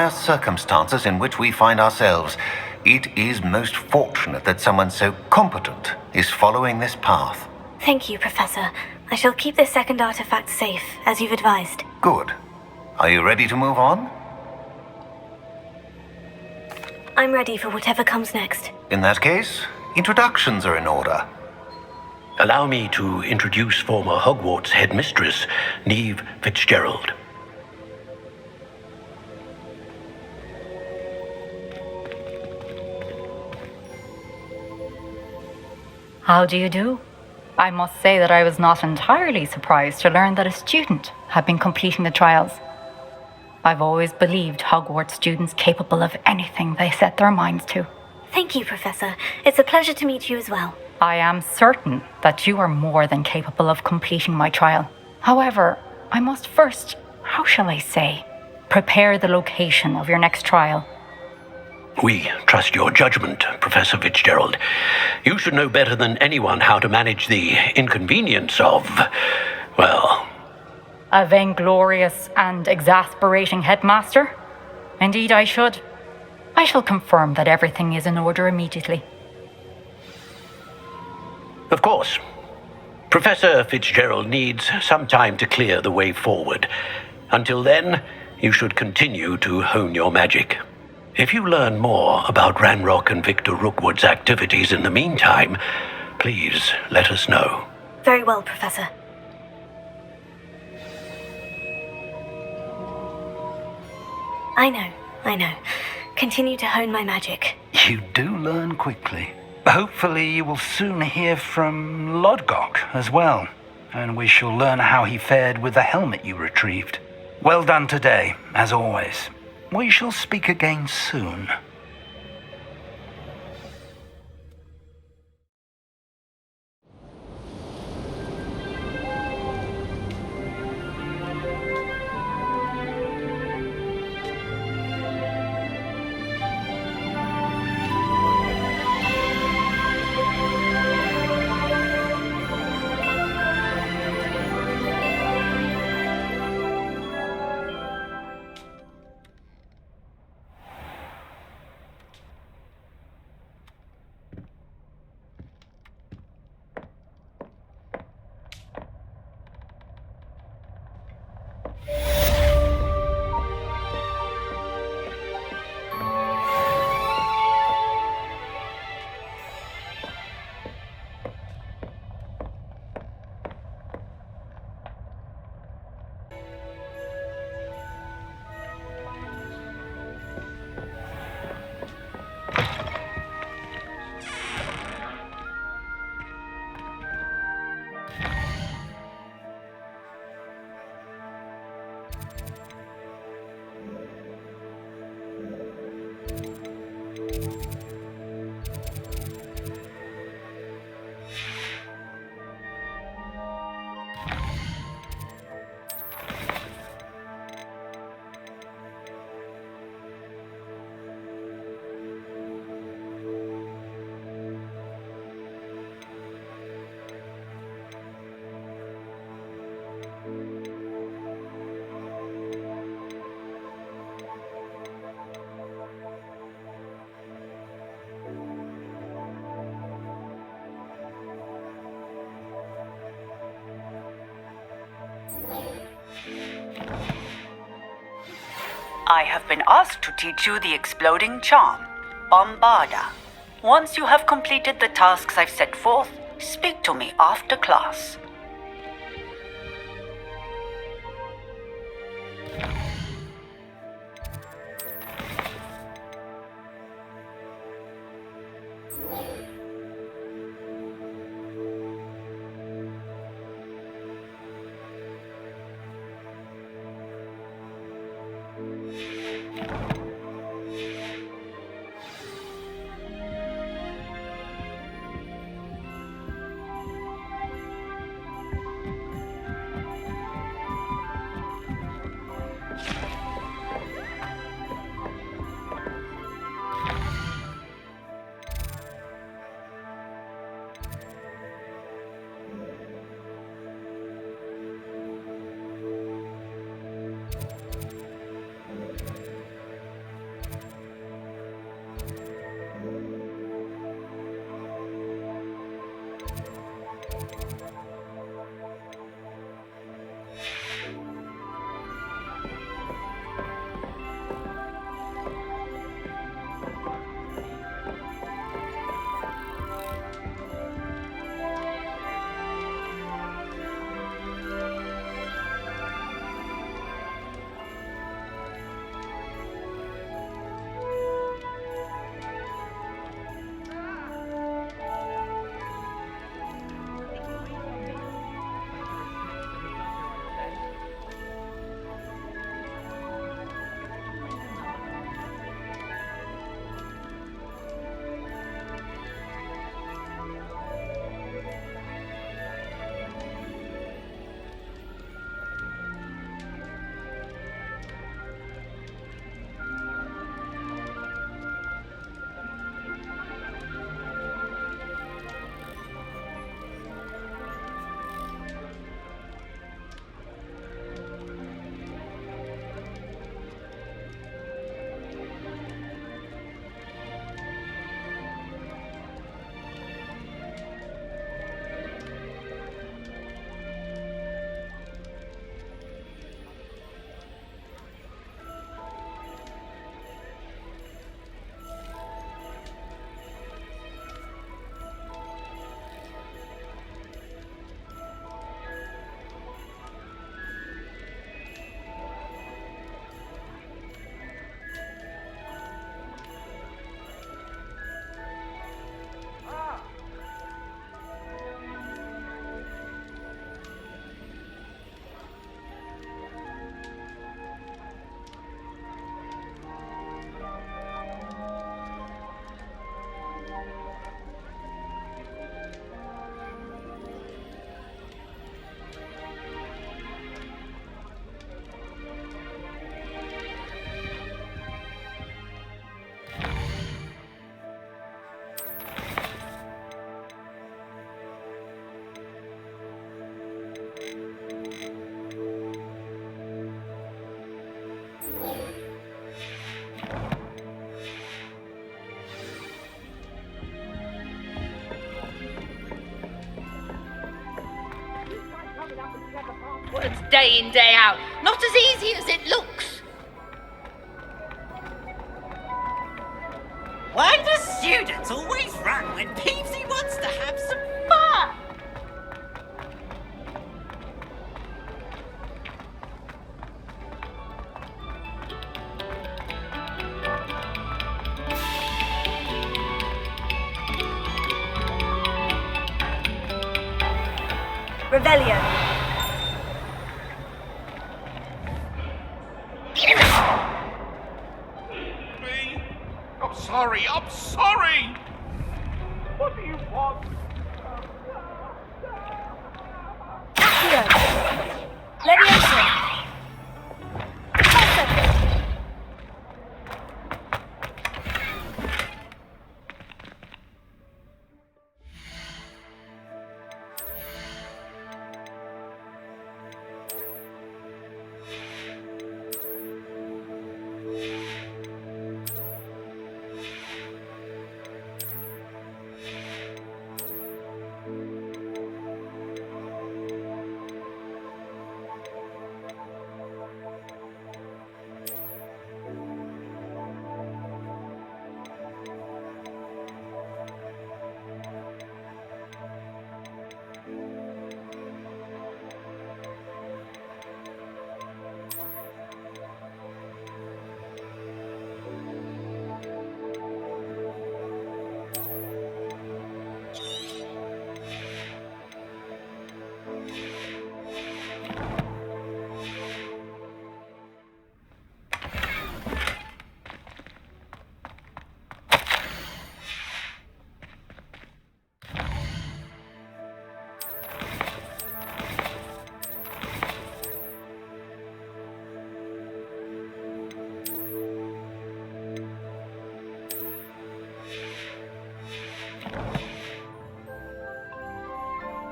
dire circumstances in which we find ourselves, it is most fortunate that someone so competent is following this path. Thank you, Professor. I shall keep this second artifact safe, as you've advised. Good. Are you ready to move on? I'm ready for whatever comes next. In that case, introductions are in order. Allow me to introduce former Hogwarts headmistress, Neve Fitzgerald. How do you do? I must say that I was not entirely surprised to learn that a student had been completing the trials. I've always believed Hogwarts students capable of anything they set their minds to. Thank you, Professor. It's a pleasure to meet you as well. I am certain that you are more than capable of completing my trial. However, I must first, how shall I say, prepare the location of your next trial. We trust your judgment, Professor Fitzgerald. You should know better than anyone how to manage the inconvenience of, well... A vainglorious and exasperating headmaster? Indeed I should. I shall confirm that everything is in order immediately. Of course. Professor Fitzgerald needs some time to clear the way forward. Until then, you should continue to hone your magic. If you learn more about Ranrock and Victor Rookwood's activities in the meantime, please let us know. Very well, Professor. I know. Continue to hone my magic. You do learn quickly. Hopefully you will soon hear from Lodgok as well, and we shall learn how he fared with the helmet you retrieved. Well done today, as always. We shall speak again soon. I have been asked to teach you the exploding charm, Bombarda. Once you have completed the tasks I've set forth, speak to me after class. day in, day out. Not as easy as it looks. Why do students always run when Peevesy wants to have some fun? Revelio. Me? I'm sorry, I'm sorry! What do you want? Accio. Leviosa.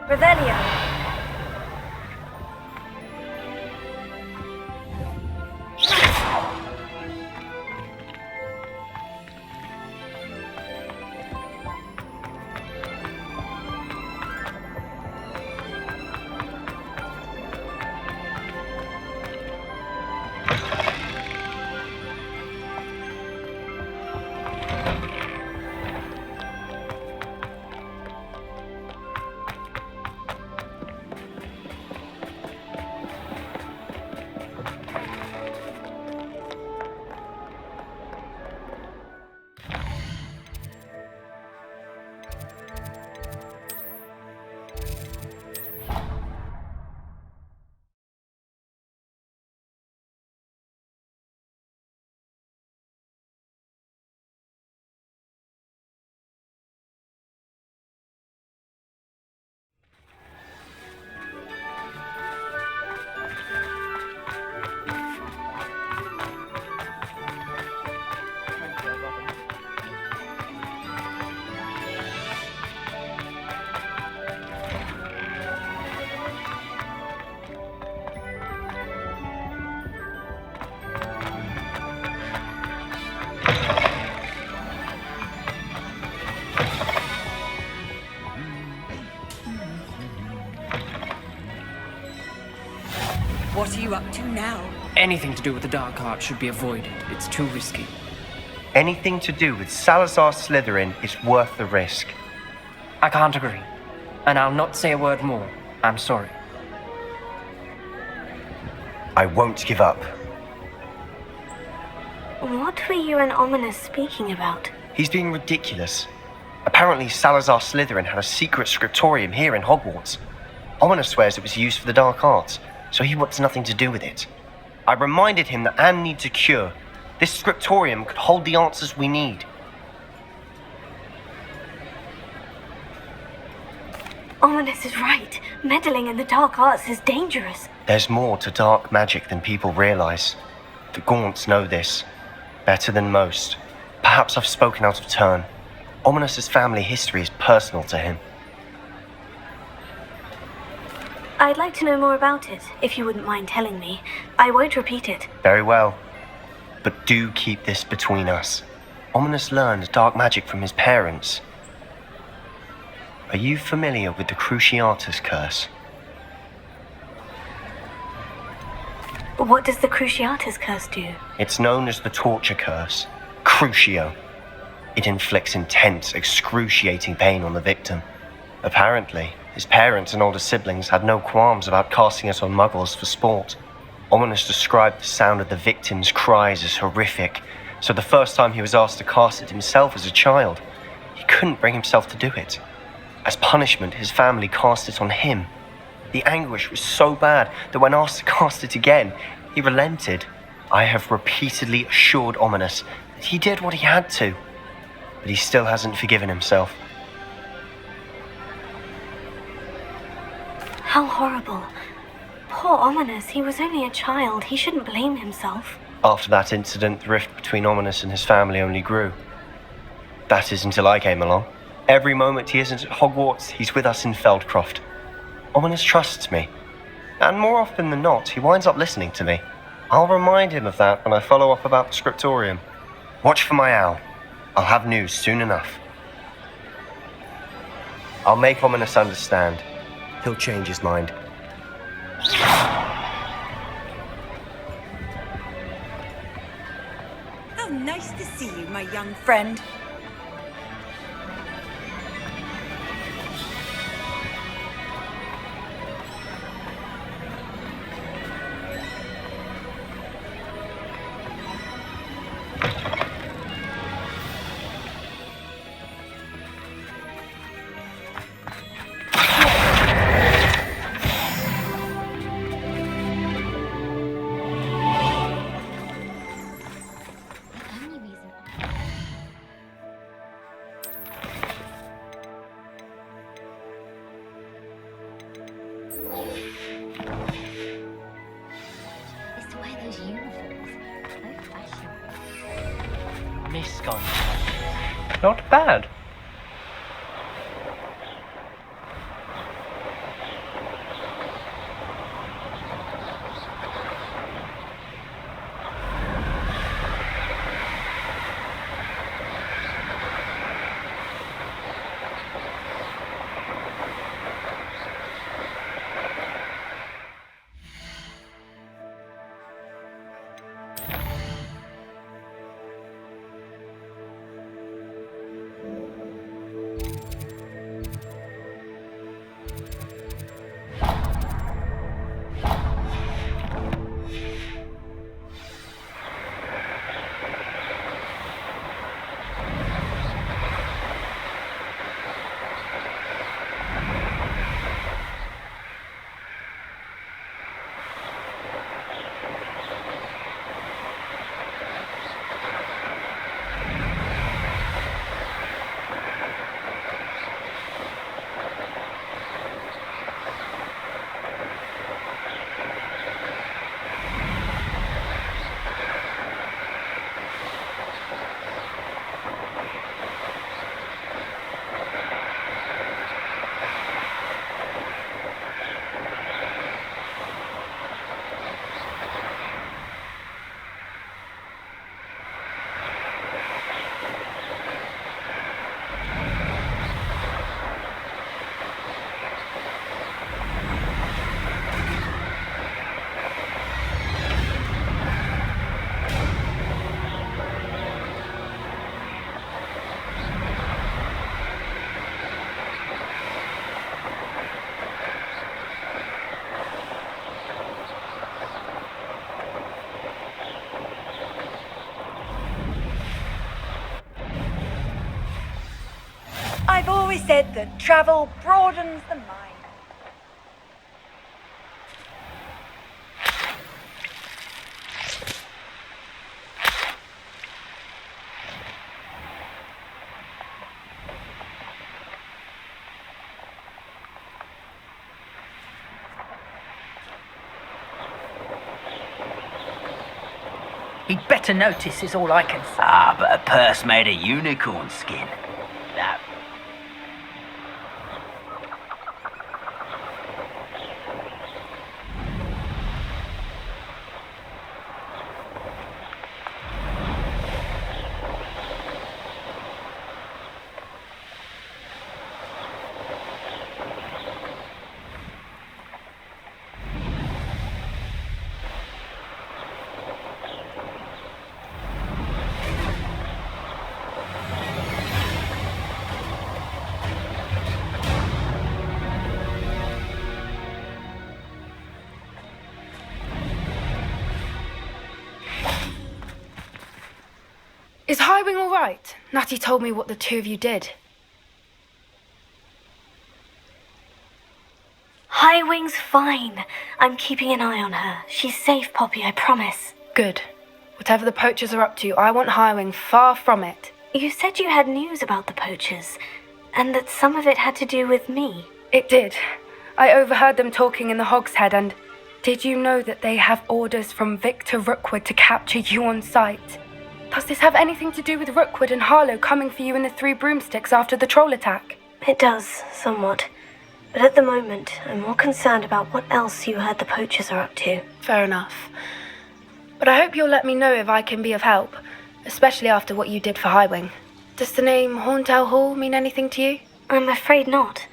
Revelio. What are you up to now? Anything to do with the dark arts should be avoided. It's too risky. Anything to do with Salazar Slytherin is worth the risk. I can't agree. And I'll not say a word more. I'm sorry. I won't give up. What were you and Ominous speaking about? He's being ridiculous. Apparently Salazar Slytherin had a secret scriptorium here in Hogwarts. Ominous swears it was used for the dark arts, so he wants nothing to do with it. I reminded him that Anne needs a cure. This scriptorium could hold the answers we need. Ominous is right. Meddling in the dark arts is dangerous. There's more to dark magic than people realize. The Gaunts know this. Better than most. Perhaps I've spoken out of turn. Ominous's family history is personal to him. I'd like to know more about it, if you wouldn't mind telling me. I won't repeat it. Very well. But do keep this between us. Ominous learned dark magic from his parents. Are you familiar with the Cruciatus curse? What does the Cruciatus curse do? It's known as the torture curse, Crucio. It inflicts intense, excruciating pain on the victim. Apparently, his parents and older siblings had no qualms about casting it on muggles for sport. Ominous described the sound of the victim's cries as horrific, so the first time he was asked to cast it himself as a child, he couldn't bring himself to do it. As punishment, his family cast it on him. The anguish was so bad that when asked to cast it again, he relented. I have repeatedly assured Ominous that he did what he had to, but he still hasn't forgiven himself. How horrible. Poor Ominous, he was only a child. He shouldn't blame himself. After that incident, the rift between Ominous and his family only grew. That is until I came along. Every moment he isn't at Hogwarts, he's with us in Feldcroft. Ominous trusts me, and more often than not, he winds up listening to me. I'll remind him of that when I follow up about the scriptorium. Watch for my owl. I'll have news soon enough. I'll make Ominous understand. He'll change his mind. How nice to see you, my young friend. Not bad. I've always said that travel broadens the mind. He'd better notice is all I can say. Ah, but a purse made of unicorn skin. That... Is Highwing all right? Natty told me what the two of you did. Highwing's fine. I'm keeping an eye on her. She's safe, Poppy, I promise. Good. Whatever the poachers are up to, I want Highwing far from it. You said you had news about the poachers, and that some of it had to do with me. It did. I overheard them talking in the Hogshead, and did you know that they have orders from Victor Rookwood to capture you on sight? Does this have anything to do with Rookwood and Harlow coming for you in the Three Broomsticks after the troll attack? It does, somewhat. But at the moment, I'm more concerned about what else you heard the poachers are up to. Fair enough. But I hope you'll let me know if I can be of help, especially after what you did for Highwing. Does the name Horntail Hall mean anything to you? I'm afraid not.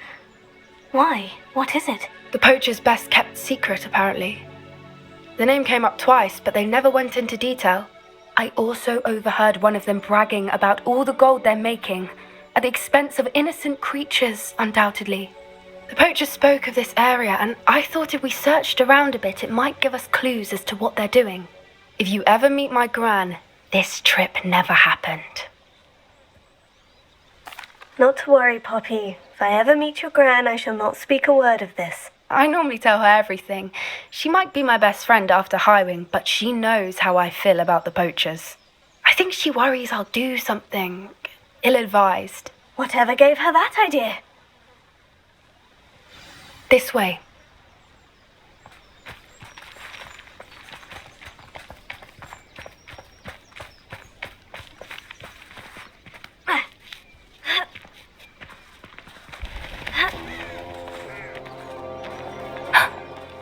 Why? What is it? The poachers' best kept secret, apparently. The name came up twice, but they never went into detail. I also overheard one of them bragging about all the gold they're making, at the expense of innocent creatures, undoubtedly. The poachers spoke of this area, and I thought if we searched around a bit, it might give us clues as to what they're doing. If you ever meet my gran, this trip never happened. Not to worry, Poppy. If I ever meet your gran, I shall not speak a word of this. I normally tell her everything. She might be my best friend after Highwing, but she knows how I feel about the poachers. I think she worries I'll do something ill-advised. Whatever gave her that idea? This way.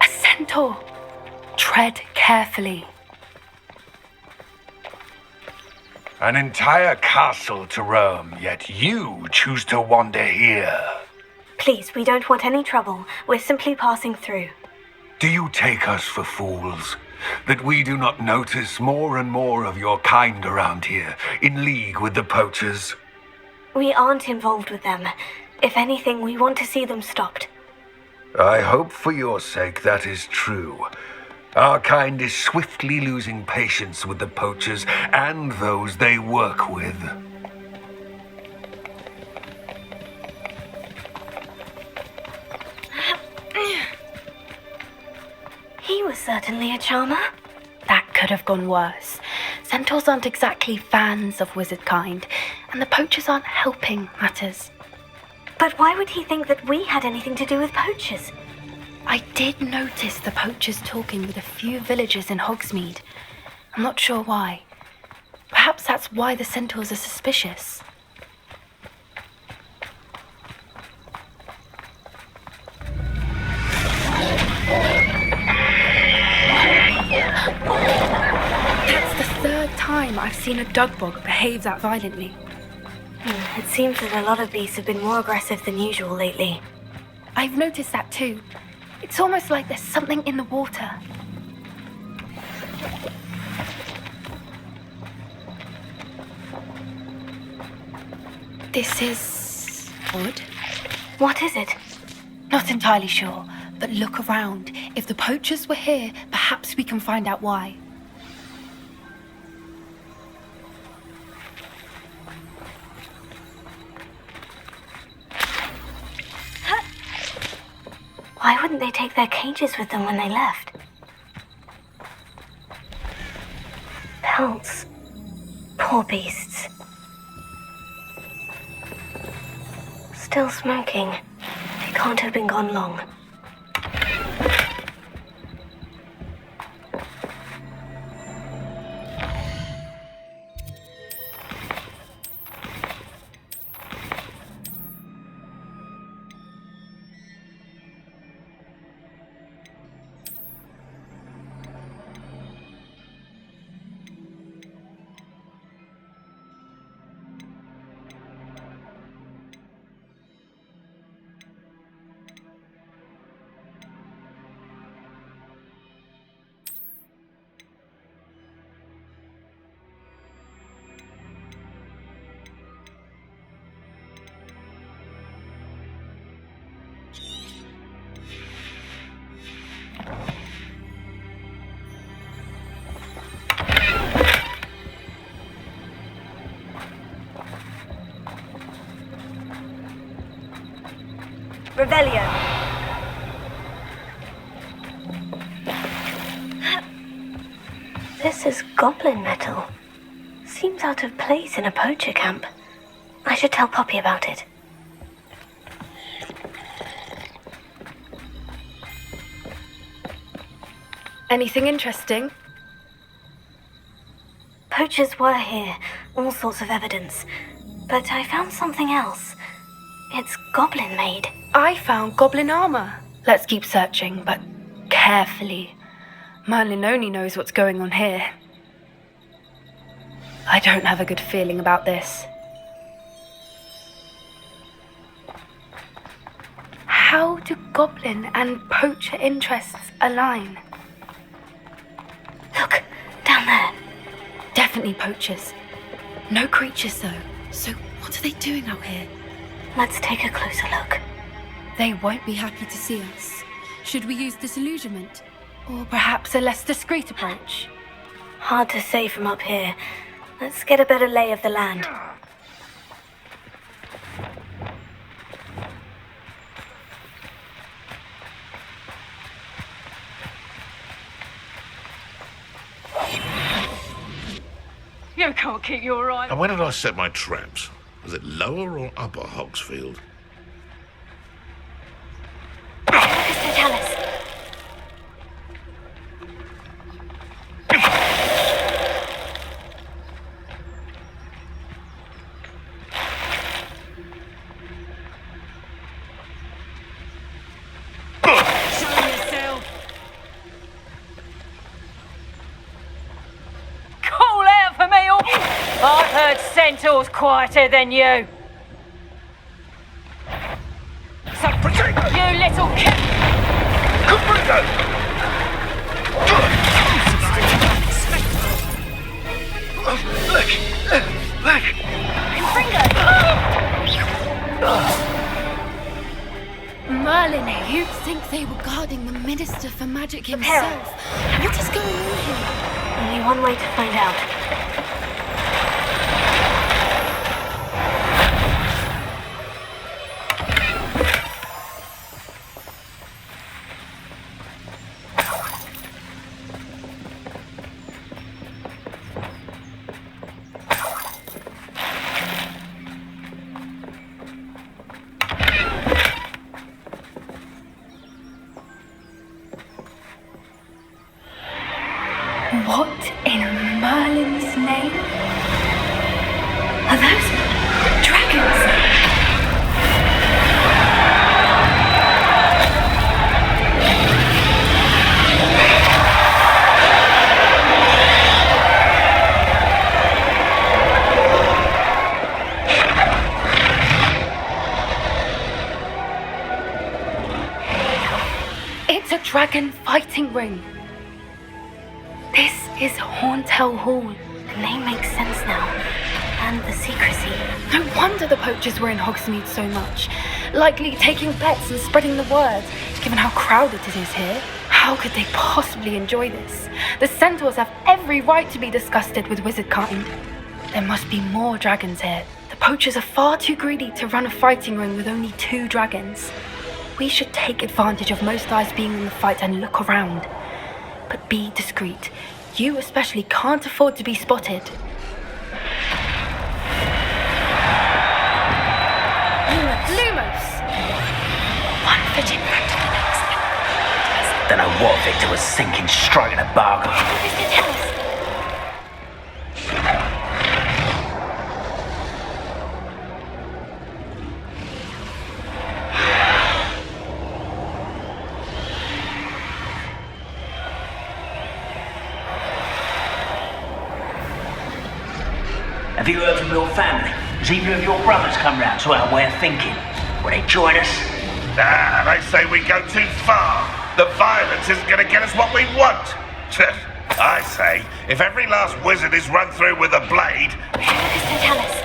A centaur. Tread carefully. An entire castle to roam, yet you choose to wander here. Please, we don't want any trouble. We're simply passing through. Do you take us for fools? That we do not notice more and more of your kind around here, in league with the poachers? We aren't involved with them. If anything, we want to see them stopped. I hope for your sake that is true. Our kind is swiftly losing patience with the poachers and those they work with. He was certainly a charmer. That could have gone worse. Centaurs aren't exactly fans of wizard kind, and the poachers aren't helping matters. But why would he think that we had anything to do with poachers? I did notice the poachers talking with a few villagers in Hogsmeade. I'm not sure why. Perhaps that's why the centaurs are suspicious. That's the third time I've seen a dugbog behave that violently. It seems that a lot of beasts have been more aggressive than usual lately. I've noticed that too. It's almost like there's something in the water. This is odd. What is it? Not entirely sure, but look around. If the poachers were here, perhaps we can find out why. Why wouldn't they take their cages with them when they left? Pelts. Poor beasts. Still smoking. They can't have been gone long. Revelio. This is goblin metal. Seems out of place in a poacher camp. I should tell Poppy about it. Anything interesting? Poachers were here, all sorts of evidence. But I found something else. It's goblin made. I found goblin armor. Let's keep searching, but carefully. Merlin only knows what's going on here. I don't have a good feeling about this. How do goblin and poacher interests align? Look, down there. Definitely poachers. No creatures, though. So what are they doing out here? Let's take a closer look. They won't be happy to see us. Should we use disillusionment? Or perhaps a less discreet approach? Hard to say from up here. Let's get a better lay of the land. You can't keep your eye. And where did I set my traps? Was it lower or upper Hogsfield? Mr. Tallis. Show yourself. Call out for me, all. I've heard centaurs quieter than you. So, you little kid. Merlin, you'd think they were guarding the Minister for Magic himself. What is going on here? Only one way to find out. What in Merlin's name? Are those dragons? It's a dragon fighting ring. This is Hauntel Hall. The name makes sense now. And the secrecy. No wonder the poachers were in Hogsmeade so much. Likely taking bets and spreading the word, given how crowded it is here. How could they possibly enjoy this? The centaurs have every right to be disgusted with wizardkind. There must be more dragons here. The poachers are far too greedy to run a fighting ring with only 2 dragons. We should take advantage of most eyes being in the fight and look around. But be discreet. You especially can't afford to be spotted. Lumos! One fitting back to the next. Don't know what Victor was thinking, striking a bargain. Mr. Tallis. Have you heard from your family? Has either of your brothers come round to our way of thinking? Will they join us? Ah, they say we go too far. The violence isn't going to get us what we want. I say, if every last wizard is run through with a blade... Mr. Tallis.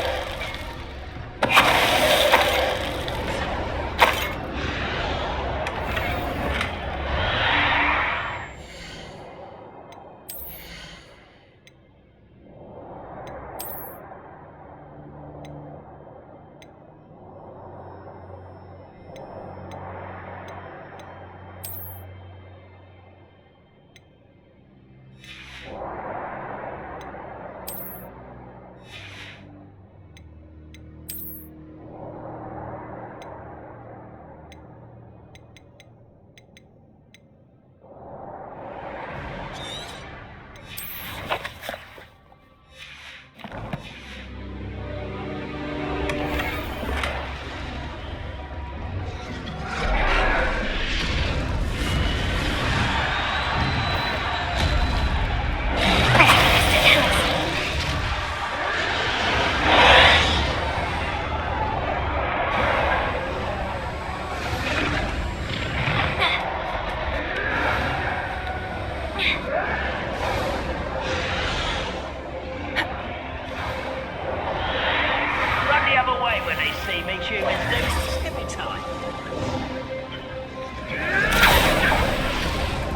you Wednesday. Skippy time.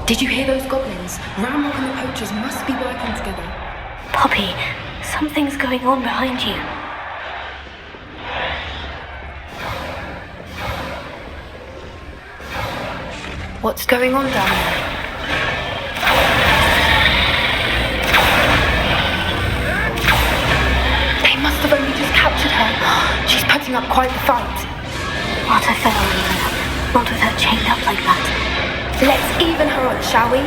Did you hear those goblins? Ramrock and the poachers must be working together. Poppy, something's going on behind you. What's going on down there? They must have only just captured her. She's putting up quite the fight. What a fellow, not with her chained up like that. Let's even her on, shall we?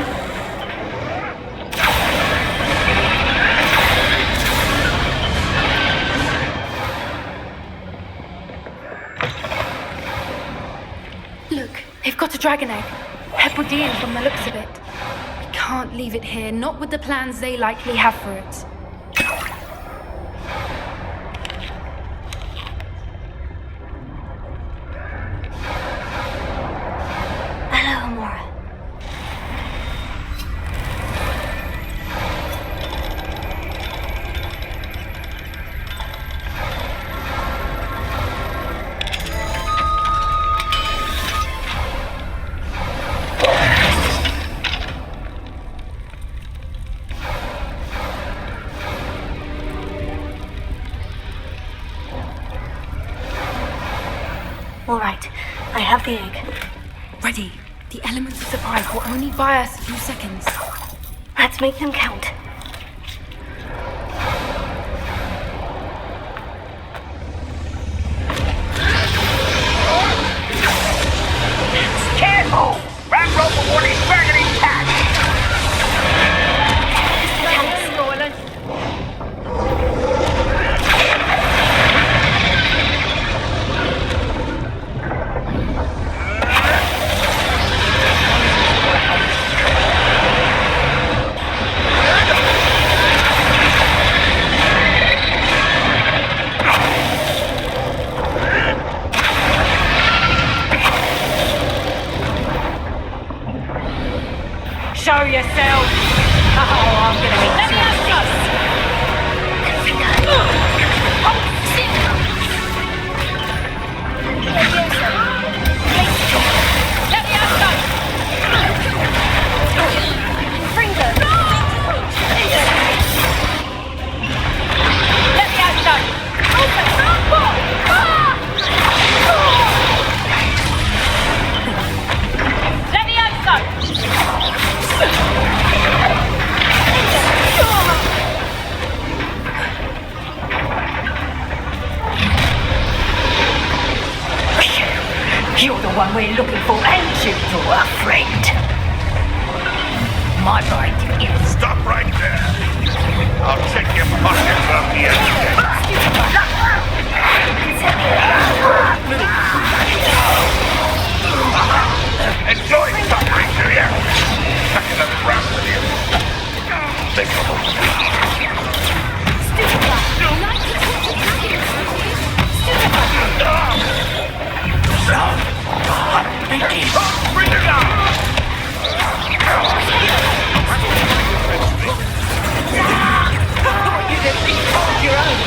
Look, they've got a dragon egg. Hebridean from the looks of it. We can't leave it here, not with the plans they likely have for it. All right, I have the egg. Ready. The elements of surprise will only buy us a few seconds. Let's make them count. Careful! Ramrock will want his dragon intact! Show yourself! Oh, I'm gonna make you Let me out, son! Bring them! Let me out, son! Let me out, son! You're the one we're looking for, ain't you, your friend? My right is... Stop right there! I'll check your pockets off the end of it. Enjoy suffering, do ya? Back in the ground with you. Take a hold. Bring it down! You just be your own.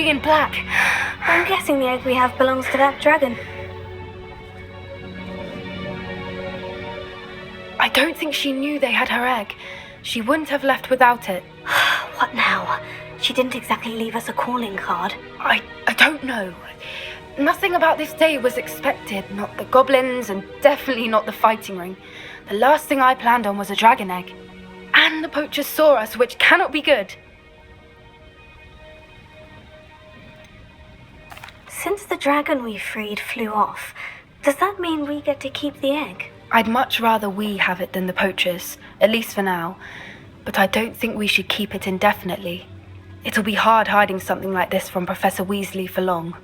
looking in black. I'm guessing the egg we have belongs to that dragon. I don't think she knew they had her egg. She wouldn't have left without it. What now? She didn't exactly leave us a calling card. I don't know. Nothing about this day was expected. Not the goblins, and definitely not the fighting ring. The last thing I planned on was a dragon egg. And the poachers saw us, which cannot be good. Since the dragon we freed flew off, does that mean we get to keep the egg? I'd much rather we have it than the poachers, at least for now. But I don't think we should keep it indefinitely. It'll be hard hiding something like this from Professor Weasley for long.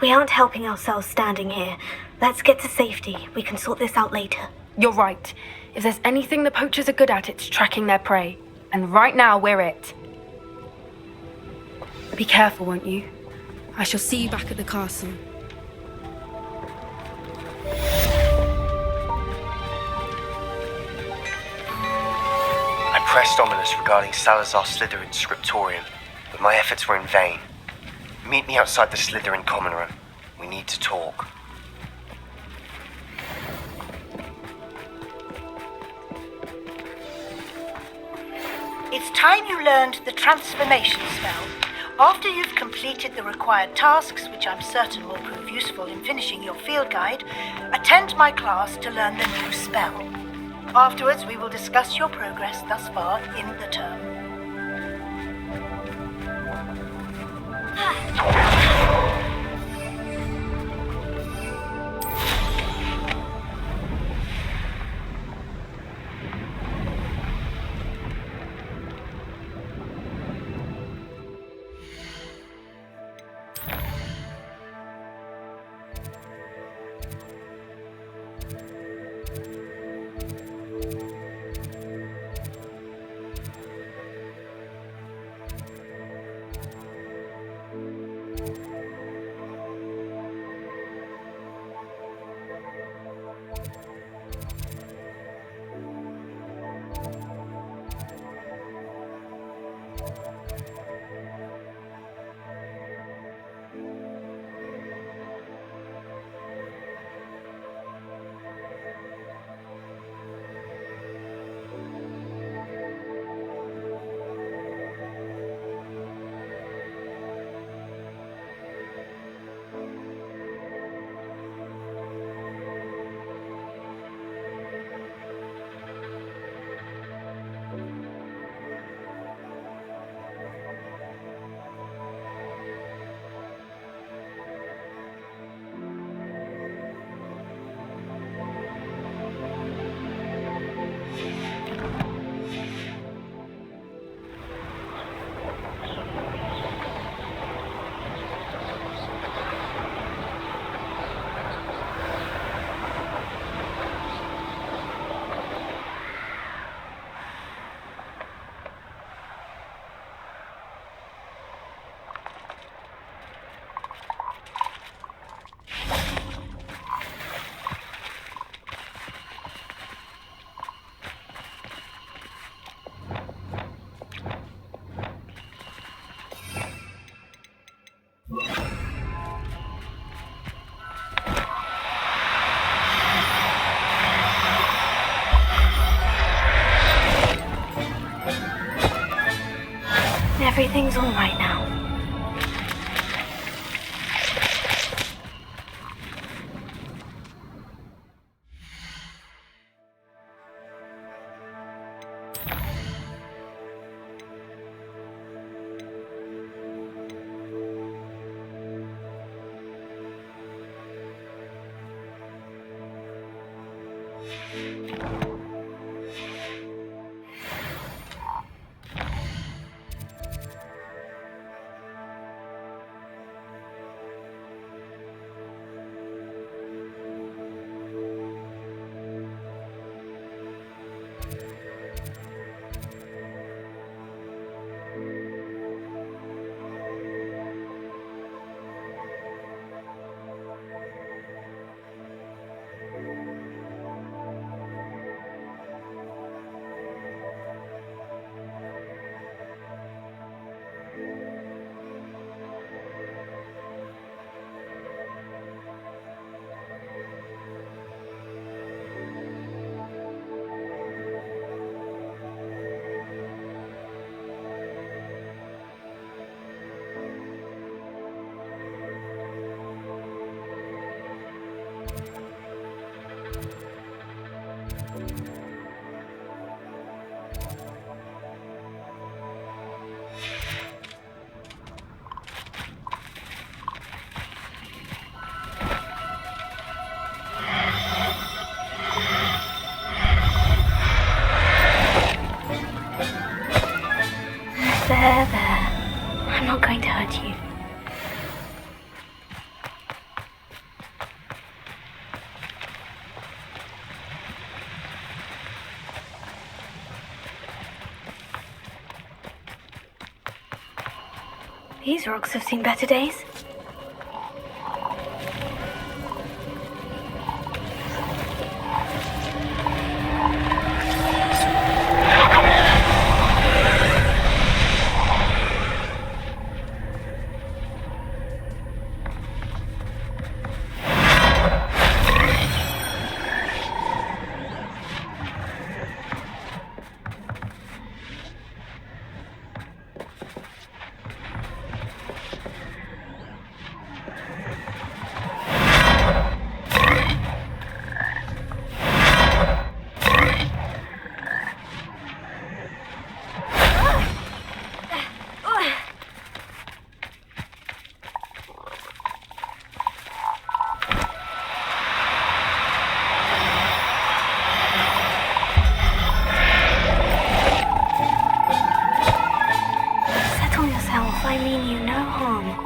We aren't helping ourselves standing here. Let's get to safety. We can sort this out later. You're right. If there's anything the poachers are good at, it's tracking their prey. And right now, we're it. Be careful, won't you? I shall see you back at the castle. I pressed Ominous regarding Salazar Slytherin's scriptorium, but my efforts were in vain. Meet me outside the Slytherin common room. We need to talk. It's time you learned the transformation spell. After you've completed the required tasks, which I'm certain will prove useful in finishing your field guide, attend my class to learn the new spell. Afterwards, we will discuss your progress thus far in the term. Everything's all right now. These rocks have seen better days. I mean you no harm.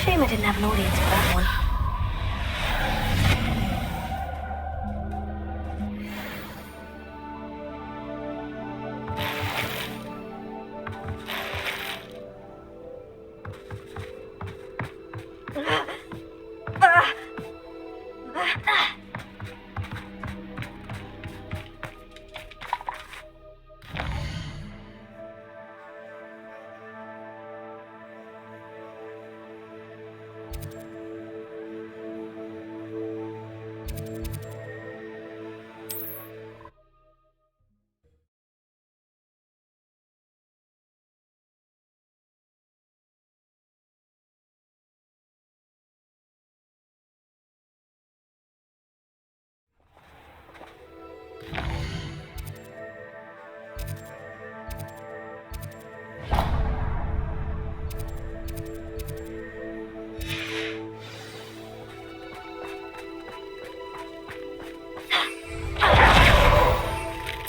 Shame I didn't have an audience for that one.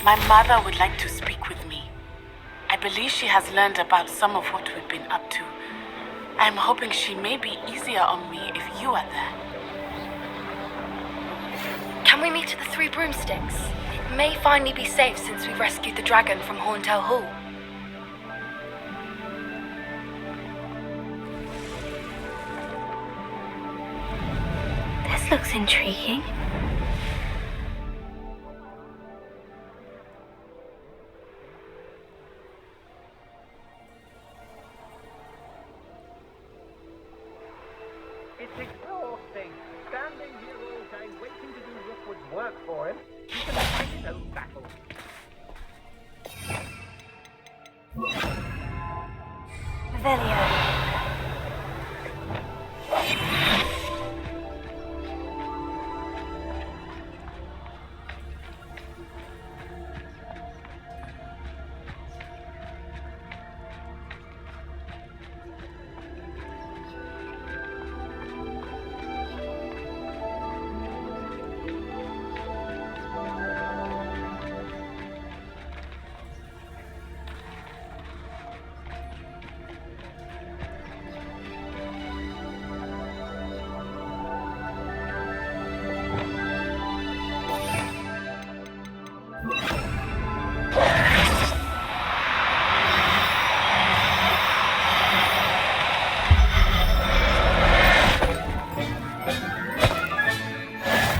My mother would like to speak with me. I believe she has learned about some of what we've been up to. I'm hoping she may be easier on me if you are there. Can we meet at the Three Broomsticks? It may finally be safe since we rescued the dragon from Horntail Hall. This looks intriguing. It's exhausting. Standing here all day waiting to do Rookwood's work for him. He can fight his own battles. Revelio.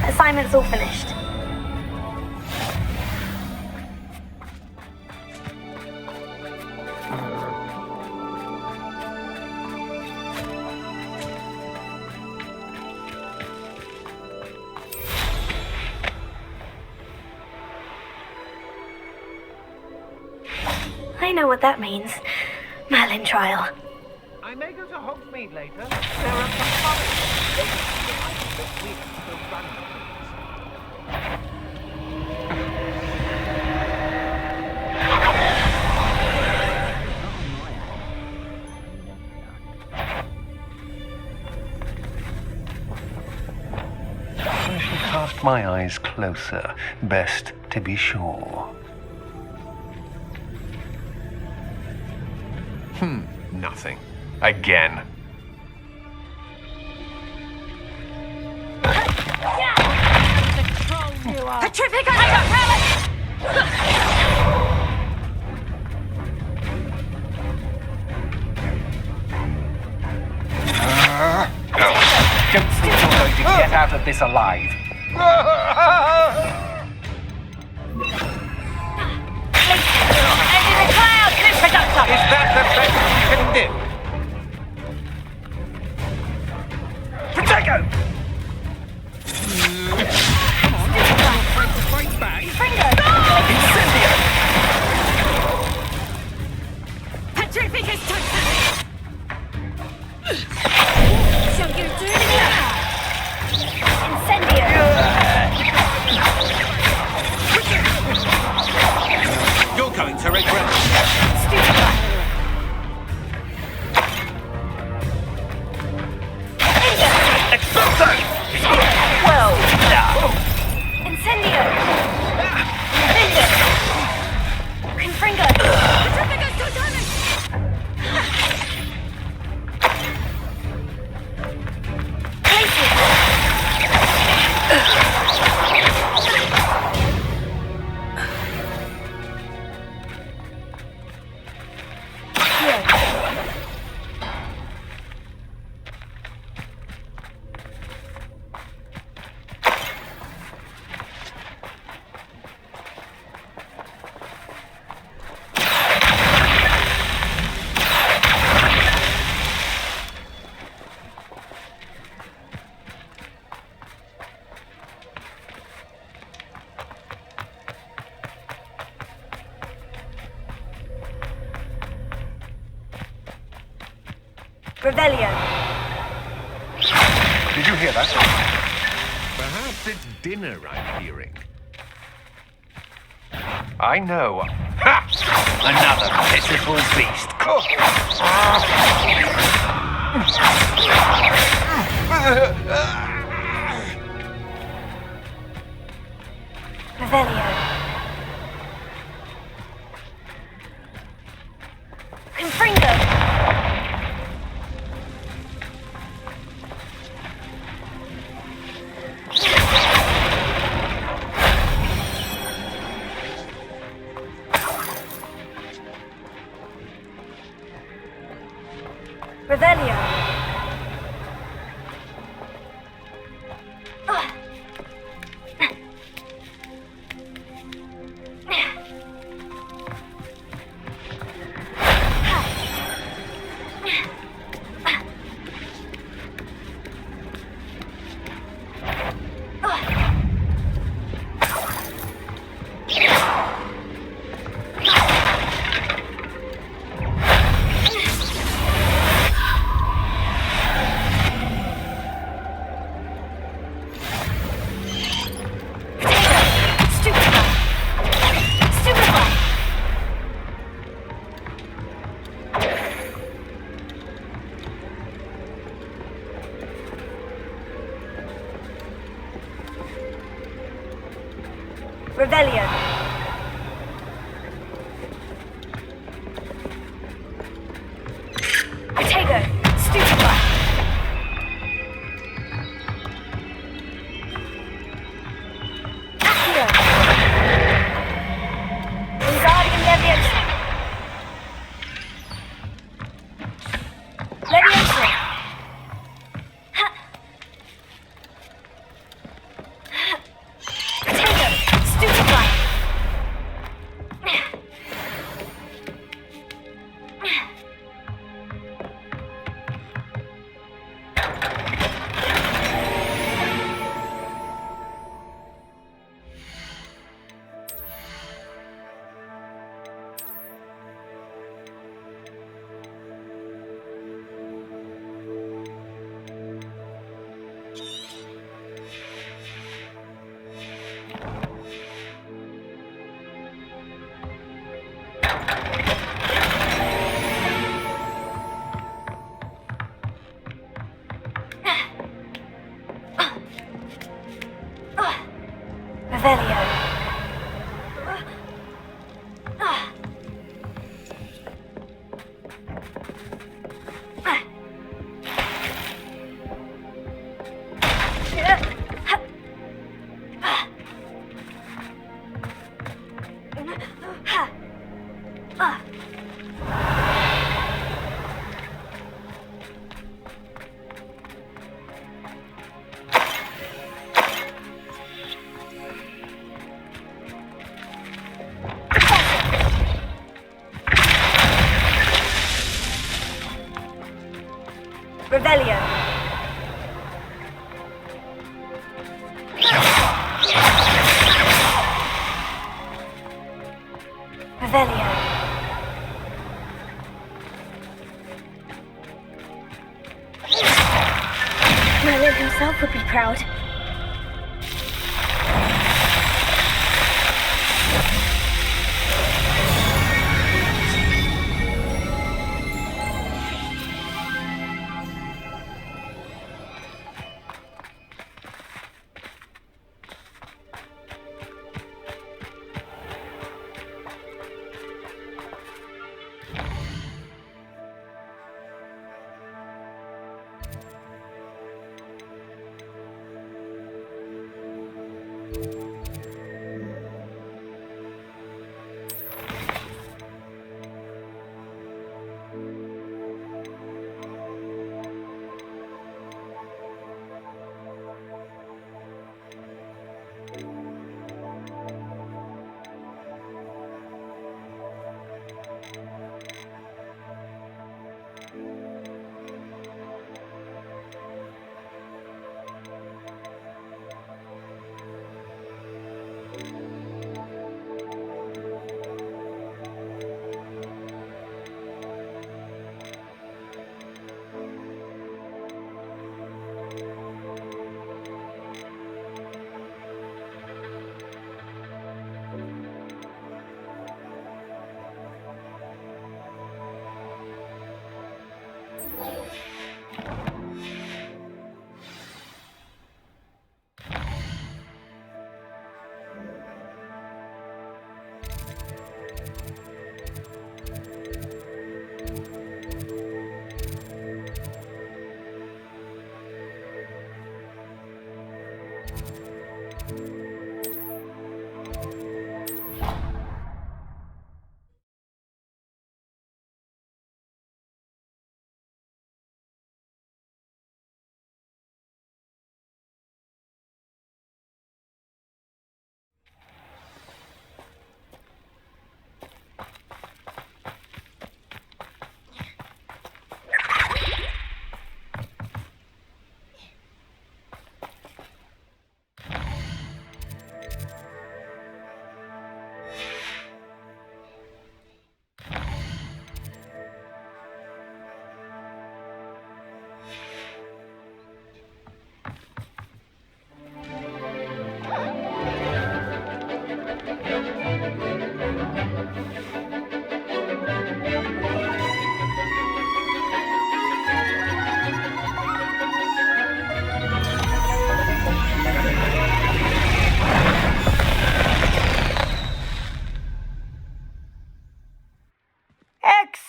Assignment's all finished. I know what that means. Merlin trial. I may go to Hogsmeade later. There are some forests. We can still run things. I shall cast my eyes closer, best to be sure. Nothing. Again. Petrific underpallet! Don't think you're going to get out of this alive. Is that the best you can do? Potato! Incendio! Petrific is total! So you're doing it! Incendio! You're going to regret it. Expulso! Well done! Incendio! Confringo! Petrificus totalis! Revelio. Did you hear that? Perhaps it's dinner I'm hearing. I know. Ha! Another pitiful beast. Revelio. Confringo. Revelio. Revelio. Protego. Stupefy. Accio. Wingardium Leviosa. Leviosa. Protego. Stupefy. Revelio. Revelio. Revelio. Merlin himself would be proud.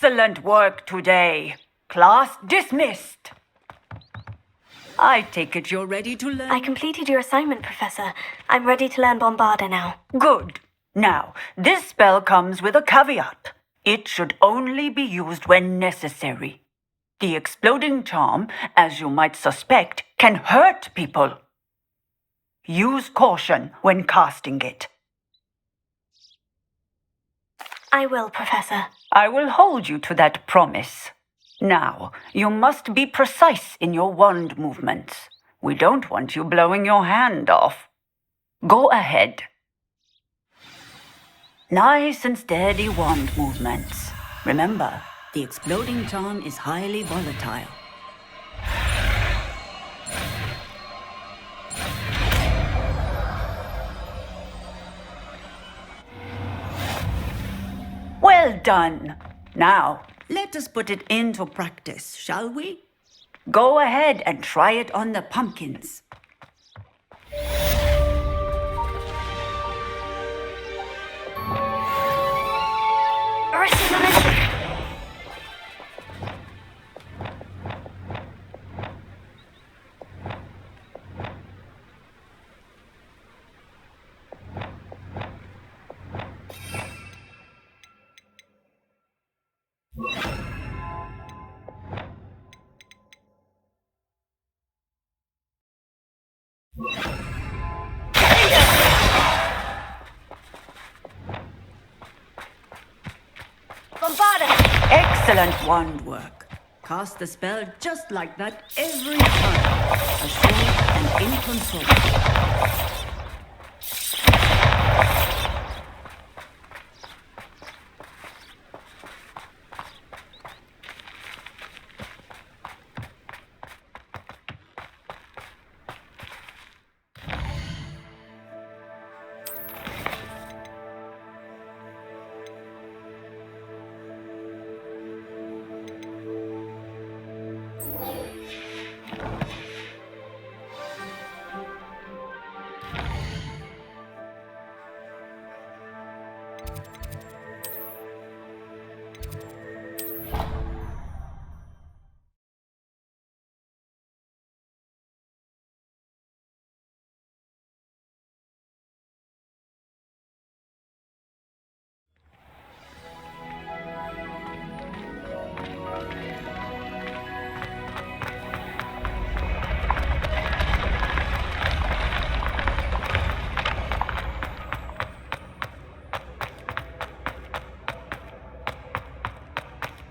Excellent work today. Class dismissed. I take it you're ready to learn. I completed your assignment, Professor. I'm ready to learn Bombarda now. Good. Now, this spell comes with a caveat. It should only be used when necessary. The exploding charm, as you might suspect, can hurt people. Use caution when casting it. I will, Professor. I will hold you to that promise. Now, you must be precise in your wand movements. We don't want you blowing your hand off. Go ahead. Nice and steady wand movements. Remember, the exploding charm is highly volatile. Well done. Now, let us put it into practice, shall we? Go ahead and try it on the pumpkins. Bombarda! Excellent wand work. Cast the spell just like that every time. Assured and in control.